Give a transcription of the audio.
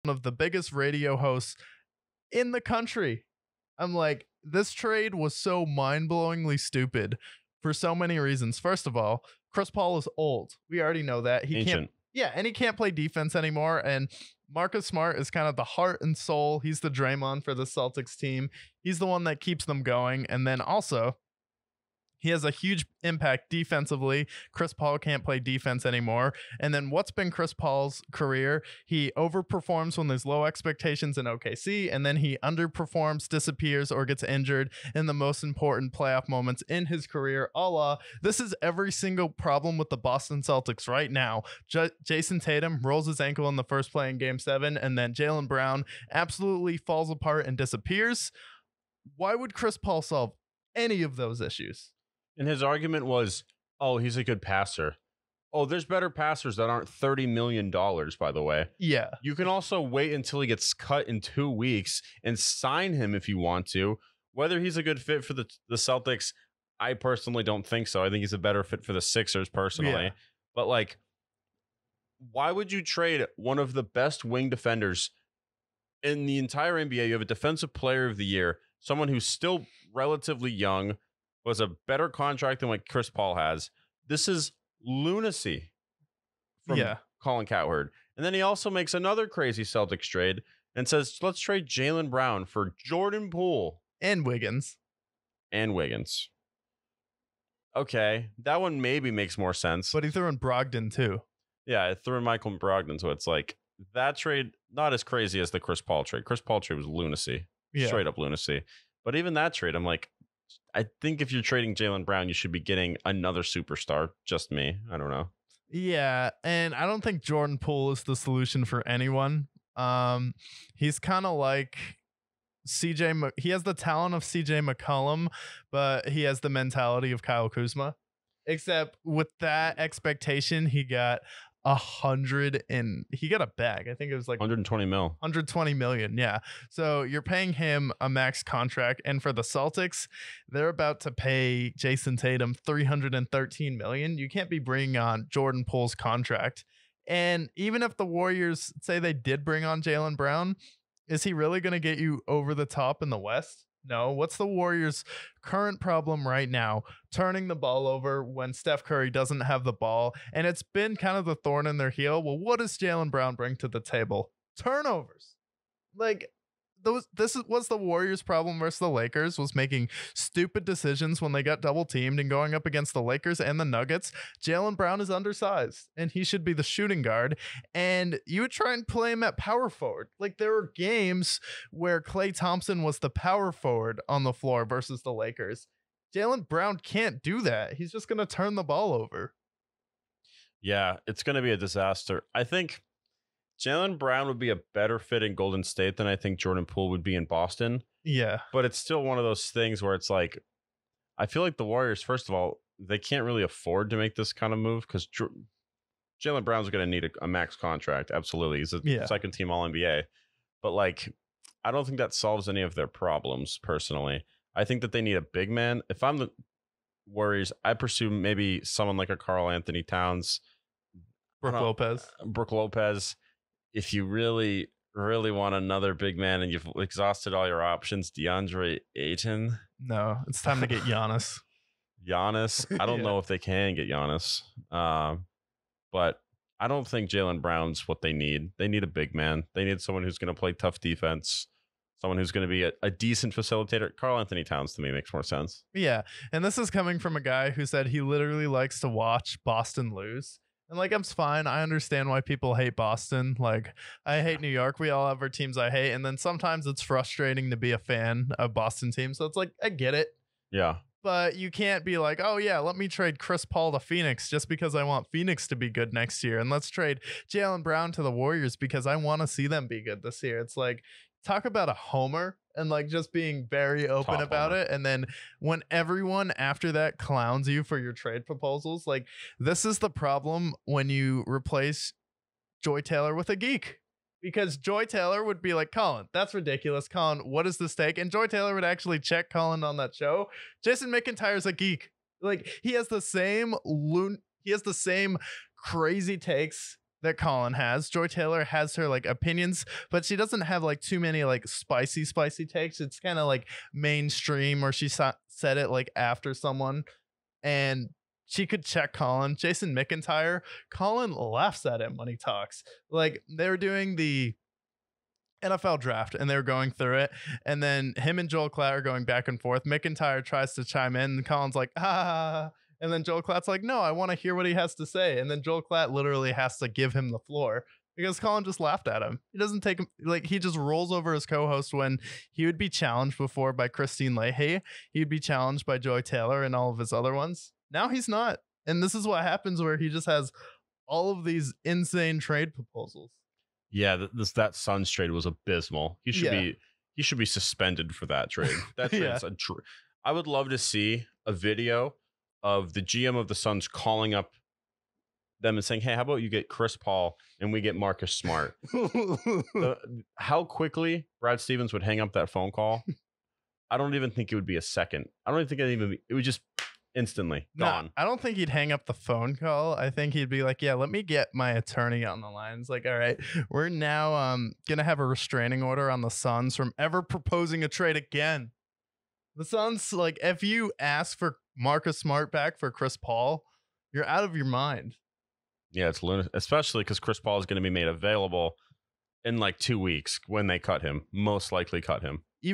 one of the biggest radio hosts in the country. I'm like, this trade was so mind-blowingly stupid for so many reasons. First of all, Chris Paul is old. We already know that. He Ancient. can't. Yeah, and he can't play defense anymore. And Marcus Smart is kind of the heart and soul. He's the Draymond for the Celtics team. He's the one that keeps them going. And then also, he has a huge impact defensively. Chris Paul can't play defense anymore. And then what's been Chris Paul's career? He overperforms when there's low expectations in OKC, and then he underperforms, disappears, or gets injured in the most important playoff moments in his career. This is every single problem with the Boston Celtics right now. Jason Tatum rolls his ankle in the first play in Game 7, and then Jaylen Brown absolutely falls apart and disappears. Why would Chris Paul solve any of those issues? And his argument was, oh, he's a good passer. Oh, there's better passers that aren't $30 million, by the way. Yeah. You can also wait until he gets cut in 2 weeks and sign him if you want to. Whether he's a good fit for the Celtics, I personally don't think so. I think he's a better fit for the Sixers personally. Yeah. But, like, why would you trade one of the best wing defenders in the entire NBA? You have a defensive player of the year, someone who's still relatively young, was a better contract than what Chris Paul has. This is lunacy from Colin Cowherd. And then he also makes another crazy Celtics trade and says, let's trade Jaylen Brown for Jordan Poole. And Wiggins. Okay, that one maybe makes more sense. But he threw in Brogdon too. Yeah, I threw in Michael Brogdon, so it's like that trade, not as crazy as the Chris Paul trade. Chris Paul trade was lunacy. Yeah. Straight up lunacy. But even that trade, I'm like, I think if you're trading Jaylen Brown, you should be getting another superstar. Just me. I don't know. Yeah, and I don't think Jordan Poole is the solution for anyone. He's kind of like he has the talent of CJ McCollum, but he has the mentality of Kyle Kuzma. Except with that expectation, he got he got a bag. I think it was like 120 mil. 120 million. Yeah. So you're paying him a max contract. And for the Celtics, they're about to pay Jason Tatum 313 million. You can't be bringing on Jordan Poole's contract. And even if the Warriors say they did bring on Jaylen Brown, is he really going to get you over the top in the West? No. What's the Warriors' current problem right now? Turning the ball over when Steph Curry doesn't have the ball. And it's been kind of the thorn in their heel. Well, what does Jaylen Brown bring to the table? Turnovers. Like, this was the Warriors' problem versus the Lakers, was making stupid decisions when they got double teamed, and going up against the Lakers and the Nuggets. Jaylen Brown is undersized and he should be the shooting guard, and you would try and play him at power forward. Like, there were games where Klay Thompson was the power forward on the floor versus the Lakers. Jaylen Brown can't do that. He's just going to turn the ball over. Yeah, it's going to be a disaster. I think Jaylen Brown would be a better fit in Golden State than I think Jordan Poole would be in Boston. Yeah. But it's still one of those things where it's like, I feel like the Warriors, first of all, they can't really afford to make this kind of move because Jaylen Brown's going to need a max contract. Absolutely. He's a second team All-NBA. But, like, I don't think that solves any of their problems, personally. I think that they need a big man. If I'm the Warriors, I pursue maybe someone like a Karl Anthony Towns. Brook Lopez. If you really, really want another big man and you've exhausted all your options, DeAndre Ayton. No, it's time to get Giannis. I don't know if they can get Giannis. But I don't think Jaylen Brown's what they need. They need a big man. They need someone who's going to play tough defense, someone who's going to be a decent facilitator. Karl Anthony Towns, to me, makes more sense. Yeah, and this is coming from a guy who said he literally likes to watch Boston lose. And, like, I'm fine. I understand why people hate Boston. Like, I hate New York. We all have our teams I hate. And then sometimes it's frustrating to be a fan of Boston teams. So it's like, I get it. Yeah. But you can't be like, oh, yeah, let me trade Chris Paul to Phoenix just because I want Phoenix to be good next year. And let's trade Jaylen Brown to the Warriors because I want to see them be good this year. It's like, talk about a homer and, like, just being very open about it. And then when everyone after that clowns you for your trade proposals, like, this is the problem when you replace Joy Taylor with a geek. Because Joy Taylor would be like, Colin, that's ridiculous. Colin, what is the stake? And Joy Taylor would actually check Colin on that show. Jason McIntyre's a geek. Like, he has the same crazy takes that Colin has. Joy Taylor has her like opinions, but she doesn't have like too many like spicy takes. It's kind of like mainstream, or she said it like after someone, and she could check Colin. Jason McIntyre, Colin laughs at him when he talks. Like they were doing the NFL draft and they were going through it, and then him and Joel Klatt are going back and forth. McIntyre tries to chime in, and Colin's like, ah. And then Joel Klatt's like, no, I want to hear what he has to say. And then Joel Klatt literally has to give him the floor because Colin just laughed at him. He doesn't take him, like, he just rolls over his co-host when he would be challenged before by Christine Leahy. He'd be challenged by Joy Taylor and all of his other ones. Now he's not. And this is what happens where he just has all of these insane trade proposals. Yeah, that Suns trade was abysmal. He should be suspended for that trade. That trade is I would love to see a video of the GM of the Suns calling up them and saying, hey, how about you get Chris Paul and we get Marcus Smart? How quickly Brad Stevens would hang up that phone call, I don't even think it would be a second. I don't even think it would just instantly gone. No, I don't think he'd hang up the phone call. I think he'd be like, yeah, let me get my attorney on the line. It's like, all right, we're now gonna have a restraining order on the Suns from ever proposing a trade again. The Suns, like, if you ask for Marcus Smart back for Chris Paul, you're out of your mind. Yeah, it's lunatic, especially because Chris Paul is going to be made available in like 2 weeks when they cut him. Most likely cut him.